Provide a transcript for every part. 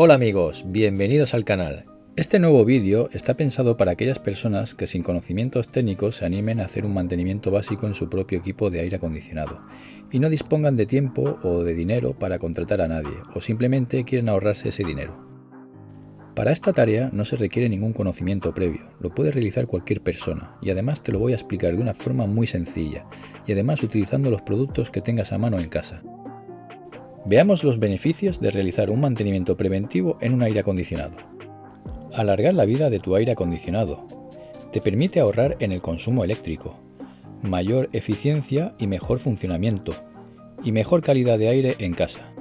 Hola amigos, bienvenidos al canal. Este nuevo vídeo está pensado para aquellas personas que sin conocimientos técnicos se animen a hacer un mantenimiento básico en su propio equipo de aire acondicionado y no dispongan de tiempo o de dinero para contratar a nadie o simplemente quieren ahorrarse ese dinero. Para esta tarea no se requiere ningún conocimiento previo, lo puede realizar cualquier persona y además te lo voy a explicar de una forma muy sencilla y además utilizando los productos que tengas a mano en casa. Veamos los beneficios de realizar un mantenimiento preventivo en un aire acondicionado. Alargar la vida de tu aire acondicionado. Te permite ahorrar en el consumo eléctrico, mayor eficiencia y mejor funcionamiento, y mejor calidad de aire en casa.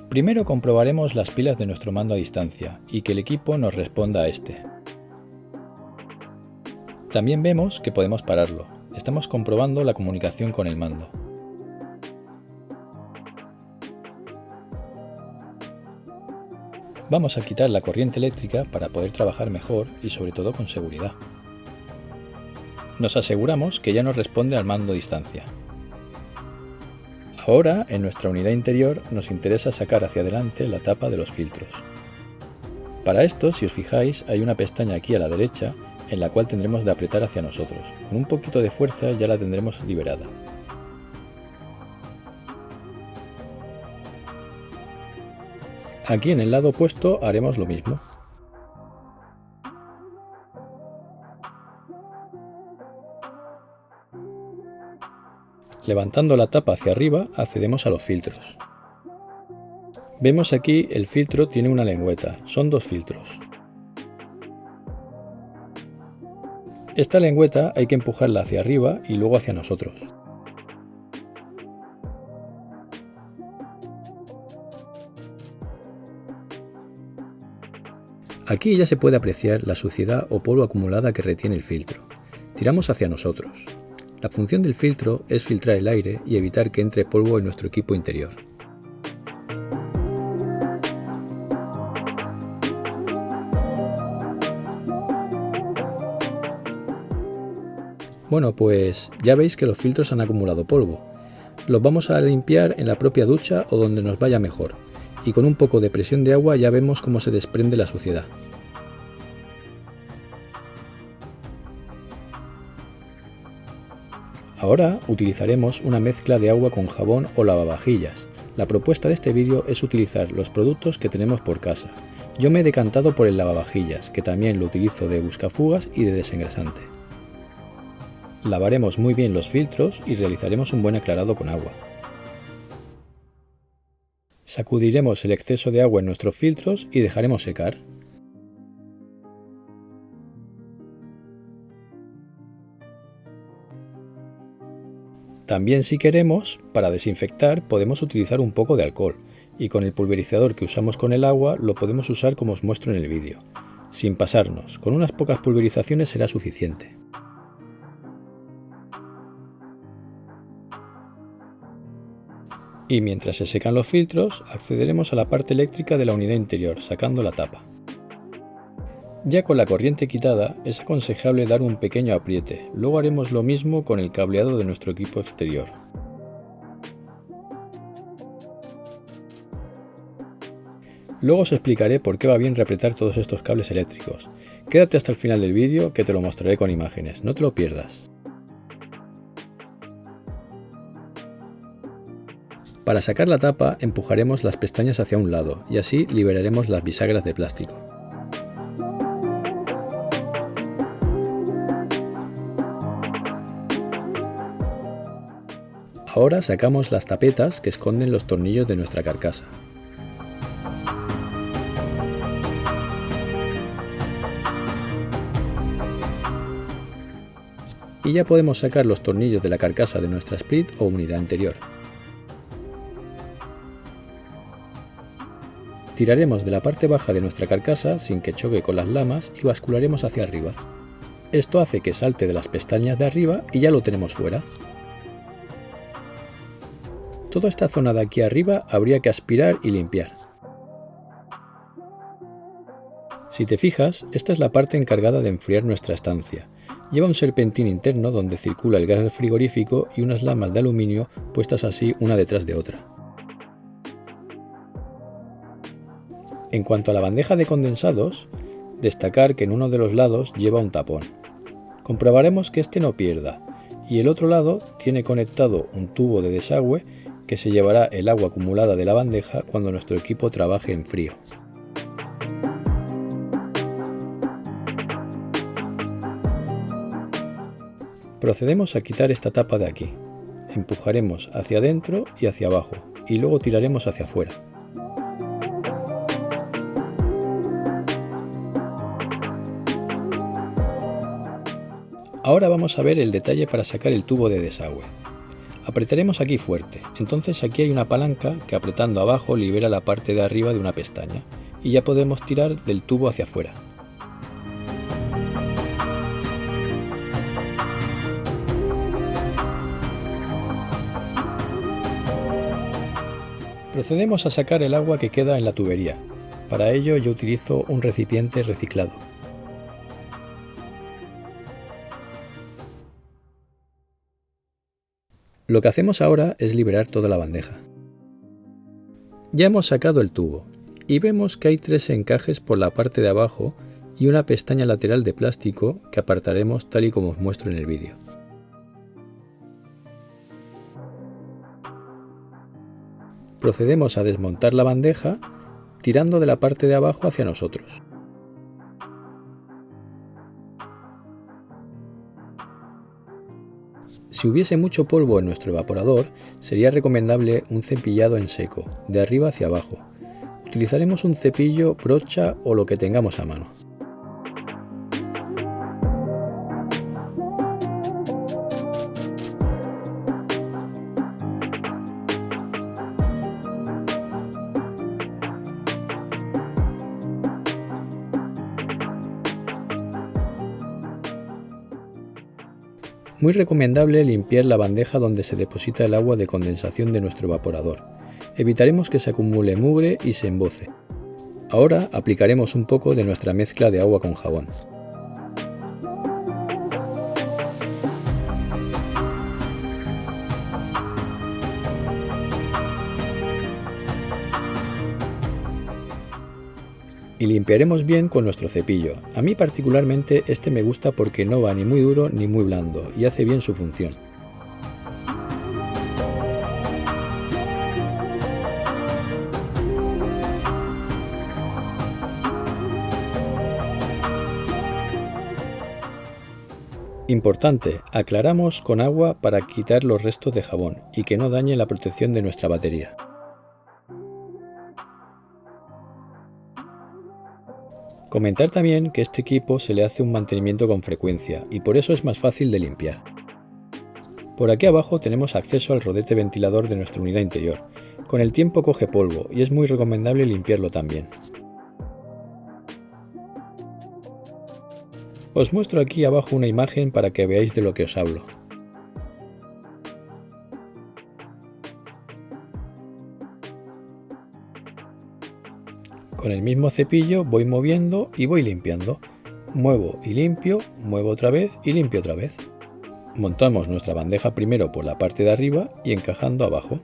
Primero comprobaremos las pilas de nuestro mando a distancia y que el equipo nos responda a este. También vemos que podemos pararlo. Estamos comprobando la comunicación con el mando. Vamos a quitar la corriente eléctrica para poder trabajar mejor y sobre todo con seguridad. Nos aseguramos que ya nos responde al mando a distancia. Ahora, en nuestra unidad interior, nos interesa sacar hacia adelante la tapa de los filtros. Para esto, si os fijáis, hay una pestaña aquí a la derecha en la cual tendremos de apretar hacia nosotros. Con un poquito de fuerza ya la tendremos liberada. Aquí en el lado opuesto haremos lo mismo. Levantando la tapa hacia arriba accedemos a los filtros. Vemos aquí el filtro tiene una lengüeta, son dos filtros. Esta lengüeta hay que empujarla hacia arriba y luego hacia nosotros. Aquí ya se puede apreciar la suciedad o polvo acumulada que retiene el filtro. Tiramos hacia nosotros. La función del filtro es filtrar el aire y evitar que entre polvo en nuestro equipo interior. Bueno, pues ya veis que los filtros han acumulado polvo. Los vamos a limpiar en la propia ducha o donde nos vaya mejor. Y con un poco de presión de agua ya vemos cómo se desprende la suciedad. Ahora utilizaremos una mezcla de agua con jabón o lavavajillas. La propuesta de este vídeo es utilizar los productos que tenemos por casa. Yo me he decantado por el lavavajillas, que también lo utilizo de buscafugas y de desengrasante. Lavaremos muy bien los filtros y realizaremos un buen aclarado con agua. Sacudiremos el exceso de agua en nuestros filtros y dejaremos secar. También si queremos, para desinfectar podemos utilizar un poco de alcohol y con el pulverizador que usamos con el agua lo podemos usar como os muestro en el vídeo. Sin pasarnos, con unas pocas pulverizaciones será suficiente. Y mientras se secan los filtros, accederemos a la parte eléctrica de la unidad interior, sacando la tapa. Ya con la corriente quitada, es aconsejable dar un pequeño apriete, luego haremos lo mismo con el cableado de nuestro equipo exterior. Luego os explicaré por qué va bien reapretar todos estos cables eléctricos. Quédate hasta el final del vídeo que te lo mostraré con imágenes, no te lo pierdas. Para sacar la tapa empujaremos las pestañas hacia un lado y así liberaremos las bisagras de plástico. Ahora sacamos las tapetas que esconden los tornillos de nuestra carcasa. Y ya podemos sacar los tornillos de la carcasa de nuestra split o unidad interior. Tiraremos de la parte baja de nuestra carcasa sin que choque con las lamas y bascularemos hacia arriba. Esto hace que salte de las pestañas de arriba y ya lo tenemos fuera. Toda esta zona de aquí arriba habría que aspirar y limpiar. Si te fijas, esta es la parte encargada de enfriar nuestra estancia. Lleva un serpentín interno donde circula el gas frigorífico y unas lamas de aluminio puestas así una detrás de otra. En cuanto a la bandeja de condensados, destacar que en uno de los lados lleva un tapón. Comprobaremos que este no pierda, y el otro lado tiene conectado un tubo de desagüe que se llevará el agua acumulada de la bandeja cuando nuestro equipo trabaje en frío. Procedemos a quitar esta tapa de aquí. Empujaremos hacia adentro y hacia abajo, y luego tiraremos hacia afuera. Ahora vamos a ver el detalle para sacar el tubo de desagüe. Apretaremos aquí fuerte, entonces aquí hay una palanca que apretando abajo libera la parte de arriba de una pestaña, y ya podemos tirar del tubo hacia afuera. Procedemos a sacar el agua que queda en la tubería. Para ello yo utilizo un recipiente reciclado. Lo que hacemos ahora es liberar toda la bandeja. Ya hemos sacado el tubo y vemos que hay 3 encajes por la parte de abajo y una pestaña lateral de plástico que apartaremos tal y como os muestro en el vídeo. Procedemos a desmontar la bandeja tirando de la parte de abajo hacia nosotros. Si hubiese mucho polvo en nuestro evaporador, sería recomendable un cepillado en seco, de arriba hacia abajo. Utilizaremos un cepillo, brocha o lo que tengamos a mano. Muy recomendable limpiar la bandeja donde se deposita el agua de condensación de nuestro evaporador. Evitaremos que se acumule mugre y se emboce. Ahora aplicaremos un poco de nuestra mezcla de agua con jabón. Y limpiaremos bien con nuestro cepillo. A mí particularmente este me gusta porque no va ni muy duro ni muy blando y hace bien su función. Importante, aclaramos con agua para quitar los restos de jabón y que no dañe la protección de nuestra batería. Comentar también que este equipo se le hace un mantenimiento con frecuencia y por eso es más fácil de limpiar. Por aquí abajo tenemos acceso al rodete ventilador de nuestra unidad interior. Con el tiempo coge polvo y es muy recomendable limpiarlo también. Os muestro aquí abajo una imagen para que veáis de lo que os hablo. Con el mismo cepillo voy moviendo y voy limpiando. Muevo y limpio, muevo otra vez y limpio otra vez. Montamos nuestra bandeja primero por la parte de arriba y encajando abajo.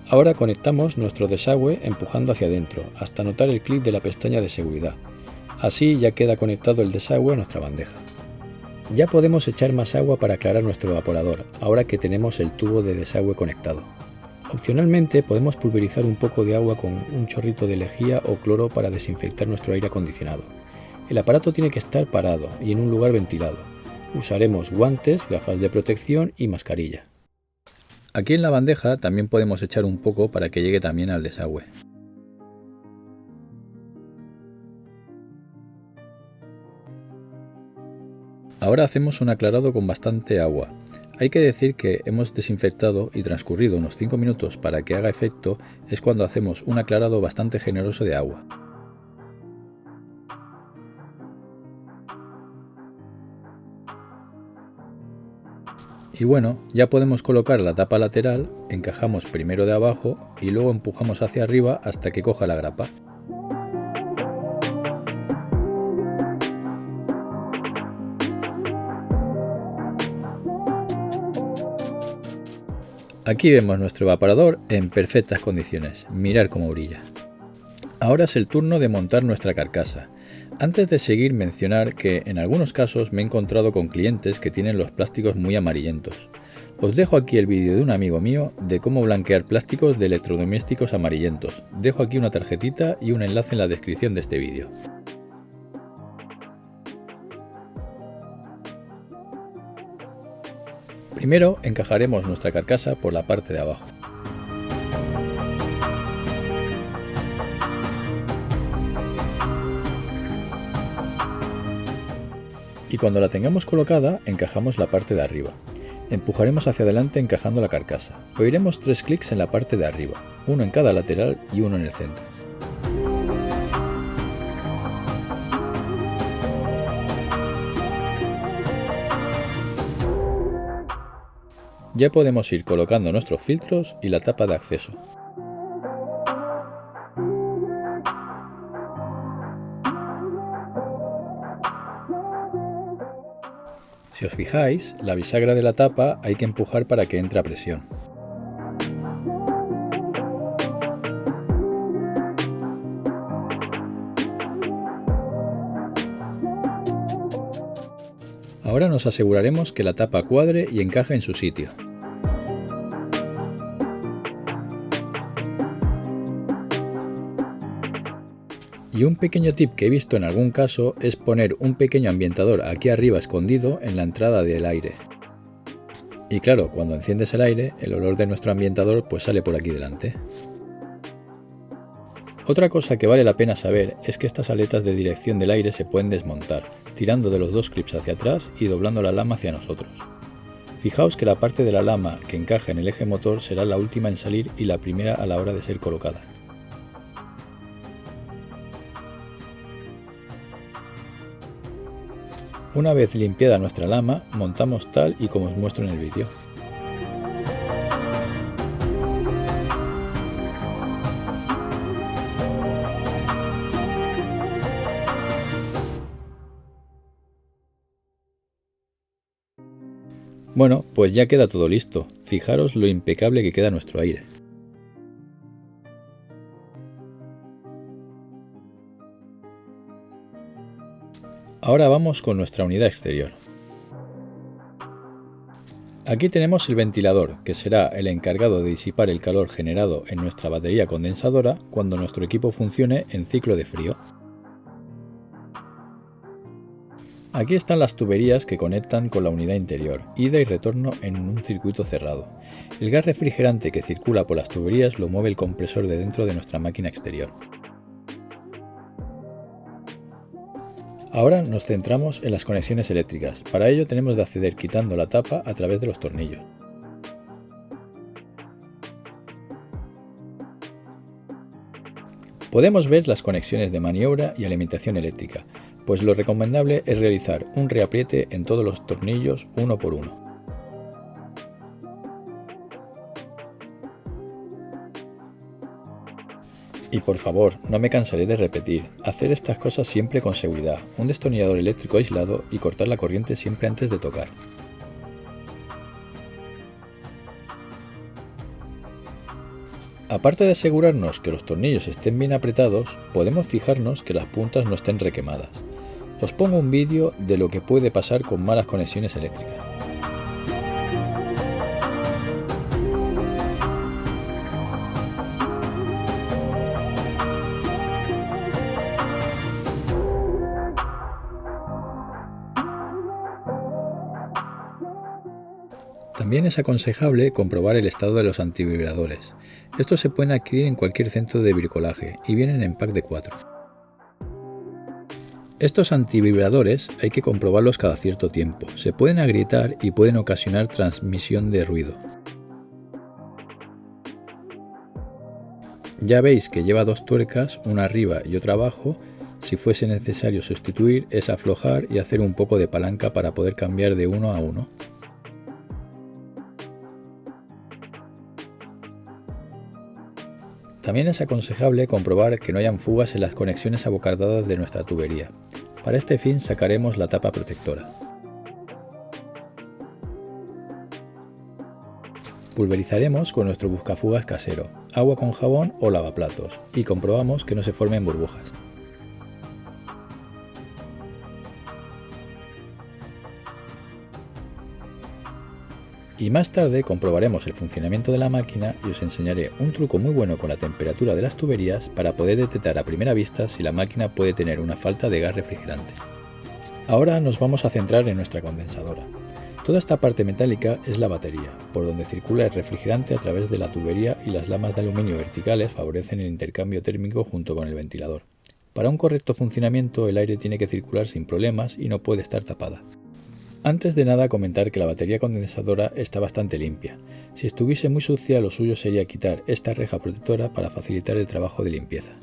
Ahora conectamos nuestro desagüe empujando hacia adentro hasta notar el clic de la pestaña de seguridad. Así ya queda conectado el desagüe a nuestra bandeja. Ya podemos echar más agua para aclarar nuestro evaporador, ahora que tenemos el tubo de desagüe conectado. Opcionalmente podemos pulverizar un poco de agua con un chorrito de lejía o cloro para desinfectar nuestro aire acondicionado. El aparato tiene que estar parado y en un lugar ventilado. Usaremos guantes, gafas de protección y mascarilla. Aquí en la bandeja también podemos echar un poco para que llegue también al desagüe. Ahora hacemos un aclarado con bastante agua. Hay que decir que hemos desinfectado y transcurrido unos 5 minutos para que haga efecto es cuando hacemos un aclarado bastante generoso de agua. Y bueno, ya podemos colocar la tapa lateral, encajamos primero de abajo y luego empujamos hacia arriba hasta que coja la grapa. Aquí vemos nuestro evaporador en perfectas condiciones, mirad cómo brilla. Ahora es el turno de montar nuestra carcasa. Antes de seguir, mencionar que en algunos casos me he encontrado con clientes que tienen los plásticos muy amarillentos. Os dejo aquí el vídeo de un amigo mío de cómo blanquear plásticos de electrodomésticos amarillentos. Dejo aquí una tarjetita y un enlace en la descripción de este vídeo. Primero encajaremos nuestra carcasa por la parte de abajo. Y cuando la tengamos colocada, encajamos la parte de arriba. Empujaremos hacia adelante encajando la carcasa. Oiremos 3 clics en la parte de arriba, uno en cada lateral y uno en el centro. Ya podemos ir colocando nuestros filtros y la tapa de acceso. Si os fijáis, la bisagra de la tapa hay que empujar para que entre a presión. Ahora nos aseguraremos que la tapa cuadre y encaje en su sitio. Y un pequeño tip que he visto en algún caso es poner un pequeño ambientador aquí arriba escondido en la entrada del aire. Y claro, cuando enciendes el aire, el olor de nuestro ambientador pues sale por aquí delante. Otra cosa que vale la pena saber es que estas aletas de dirección del aire se pueden desmontar, tirando de los 2 clips hacia atrás y doblando la lama hacia nosotros. Fijaos que la parte de la lama que encaja en el eje motor será la última en salir y la primera a la hora de ser colocada. Una vez limpiada nuestra lama, montamos tal y como os muestro en el vídeo. Bueno, pues ya queda todo listo. Fijaros lo impecable que queda nuestro aire. Ahora vamos con nuestra unidad exterior. Aquí tenemos el ventilador, que será el encargado de disipar el calor generado en nuestra batería condensadora cuando nuestro equipo funcione en ciclo de frío. Aquí están las tuberías que conectan con la unidad interior, ida y retorno en un circuito cerrado. El gas refrigerante que circula por las tuberías lo mueve el compresor de dentro de nuestra máquina exterior. Ahora nos centramos en las conexiones eléctricas. Para ello tenemos de acceder quitando la tapa a través de los tornillos. Podemos ver las conexiones de maniobra y alimentación eléctrica, pues lo recomendable es realizar un reapriete en todos los tornillos uno por uno. Y por favor, no me cansaré de repetir, hacer estas cosas siempre con seguridad, un destornillador eléctrico aislado y cortar la corriente siempre antes de tocar. Aparte de asegurarnos que los tornillos estén bien apretados, podemos fijarnos que las puntas no estén requemadas. Os pongo un vídeo de lo que puede pasar con malas conexiones eléctricas. También es aconsejable comprobar el estado de los antivibradores. Estos se pueden adquirir en cualquier centro de bricolaje y vienen en pack de 4. Estos antivibradores hay que comprobarlos cada cierto tiempo. Se pueden agrietar y pueden ocasionar transmisión de ruido. Ya veis que lleva 2 tuercas, una arriba y otra abajo. Si fuese necesario sustituir es aflojar y hacer un poco de palanca para poder cambiar de uno a uno. También es aconsejable comprobar que no hayan fugas en las conexiones abocardadas de nuestra tubería. Para este fin sacaremos la tapa protectora. Pulverizaremos con nuestro buscafugas casero, agua con jabón o lavaplatos y comprobamos que no se formen burbujas. Y más tarde comprobaremos el funcionamiento de la máquina y os enseñaré un truco muy bueno con la temperatura de las tuberías para poder detectar a primera vista si la máquina puede tener una falta de gas refrigerante. Ahora nos vamos a centrar en nuestra condensadora. Toda esta parte metálica es la batería, por donde circula el refrigerante a través de la tubería y las lamas de aluminio verticales favorecen el intercambio térmico junto con el ventilador. Para un correcto funcionamiento el aire tiene que circular sin problemas y no puede estar tapada. Antes de nada comentar que la batería condensadora está bastante limpia. Si estuviese muy sucia lo suyo sería quitar esta reja protectora para facilitar el trabajo de limpieza.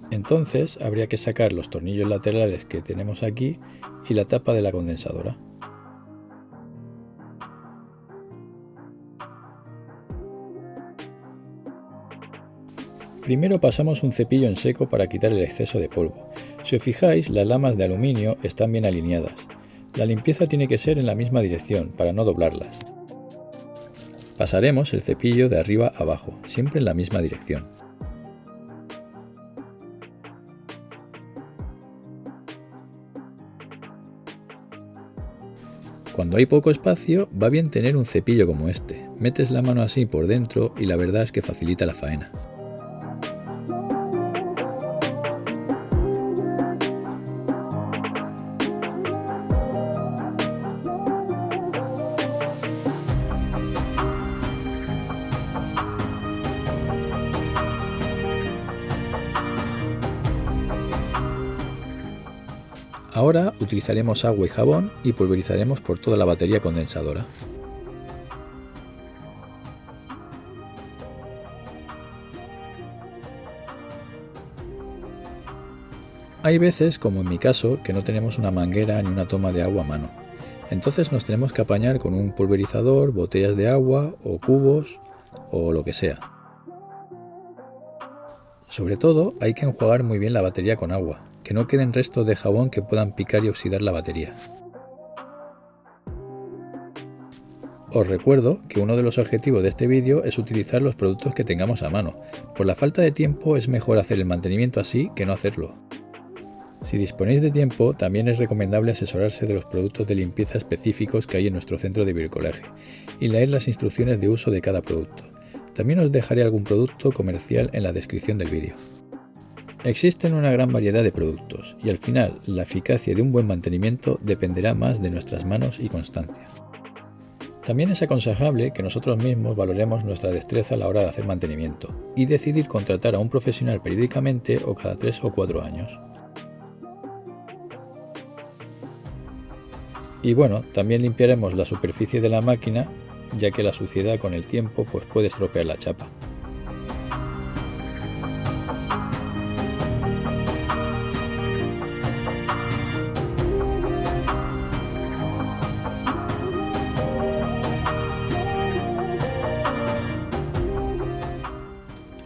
Entonces habría que sacar los tornillos laterales que tenemos aquí y la tapa de la condensadora. Primero pasamos un cepillo en seco para quitar el exceso de polvo. Si os fijáis, las lamas de aluminio están bien alineadas. La limpieza tiene que ser en la misma dirección para no doblarlas. Pasaremos el cepillo de arriba a abajo, siempre en la misma dirección. Cuando hay poco espacio, va bien tener un cepillo como este. Metes la mano así por dentro y la verdad es que facilita la faena. Ahora utilizaremos agua y jabón y pulverizaremos por toda la batería condensadora. Hay veces, como en mi caso, que no tenemos una manguera ni una toma de agua a mano. Entonces nos tenemos que apañar con un pulverizador, botellas de agua o cubos o lo que sea. Sobre todo hay que enjuagar muy bien la batería con agua, que no queden restos de jabón que puedan picar y oxidar la batería. Os recuerdo que uno de los objetivos de este vídeo es utilizar los productos que tengamos a mano. Por la falta de tiempo es mejor hacer el mantenimiento así que no hacerlo. Si disponéis de tiempo, también es recomendable asesorarse de los productos de limpieza específicos que hay en nuestro centro de bricolaje y leer las instrucciones de uso de cada producto. También os dejaré algún producto comercial en la descripción del vídeo. Existen una gran variedad de productos y al final la eficacia de un buen mantenimiento dependerá más de nuestras manos y constancia. También es aconsejable que nosotros mismos valoremos nuestra destreza a la hora de hacer mantenimiento y decidir contratar a un profesional periódicamente o cada 3 o 4 años. Y bueno, también limpiaremos la superficie de la máquina, ya que la suciedad con el tiempo puede estropear la chapa.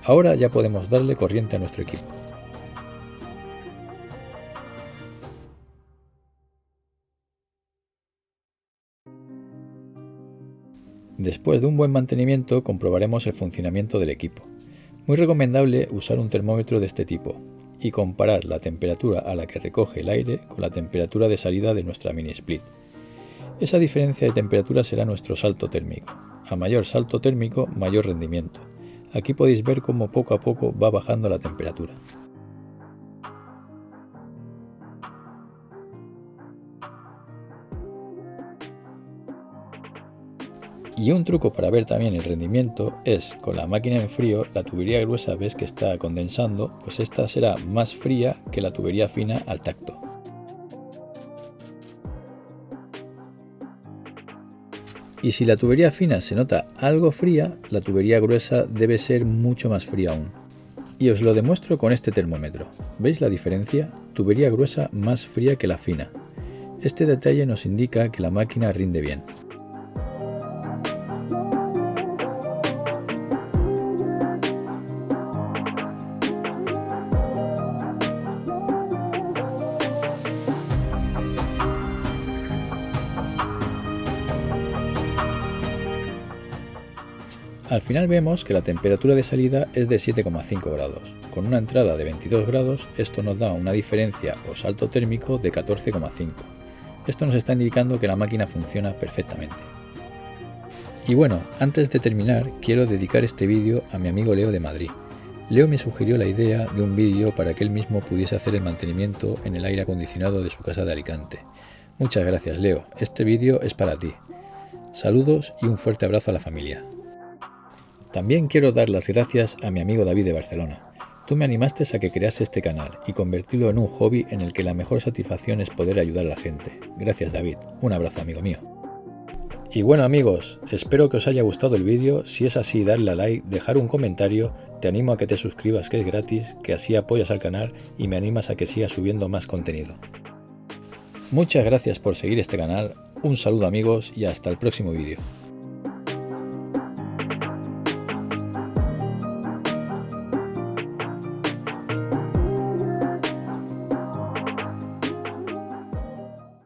Ahora ya podemos darle corriente a nuestro equipo. Después de un buen mantenimiento comprobaremos el funcionamiento del equipo. Muy recomendable usar un termómetro de este tipo y comparar la temperatura a la que recoge el aire con la temperatura de salida de nuestra mini split. Esa diferencia de temperatura será nuestro salto térmico. A mayor salto térmico, mayor rendimiento. Aquí podéis ver cómo poco a poco va bajando la temperatura. Y un truco para ver también el rendimiento es, con la máquina en frío, la tubería gruesa ves que está condensando, pues esta será más fría que la tubería fina al tacto. Y si la tubería fina se nota algo fría, la tubería gruesa debe ser mucho más fría aún. Y os lo demuestro con este termómetro. ¿Veis la diferencia? Tubería gruesa más fría que la fina. Este detalle nos indica que la máquina rinde bien. Al final vemos que la temperatura de salida es de 7,5 grados. Con una entrada de 22 grados, esto nos da una diferencia o salto térmico de 14,5. Esto nos está indicando que la máquina funciona perfectamente. Y bueno, antes de terminar, quiero dedicar este vídeo a mi amigo Leo de Madrid. Leo me sugirió la idea de un vídeo para que él mismo pudiese hacer el mantenimiento en el aire acondicionado de su casa de Alicante. Muchas gracias, Leo. Este vídeo es para ti. Saludos y un fuerte abrazo a la familia. También quiero dar las gracias a mi amigo David de Barcelona. Tú me animaste a que crease este canal y convertirlo en un hobby en el que la mejor satisfacción es poder ayudar a la gente. Gracias, David. Un abrazo, amigo mío. Y bueno, amigos, espero que os haya gustado el vídeo. Si es así, darle a like, dejar un comentario. Te animo a que te suscribas, que es gratis, que así apoyas al canal y me animas a que siga subiendo más contenido. Muchas gracias por seguir este canal. Un saludo, amigos, y hasta el próximo vídeo.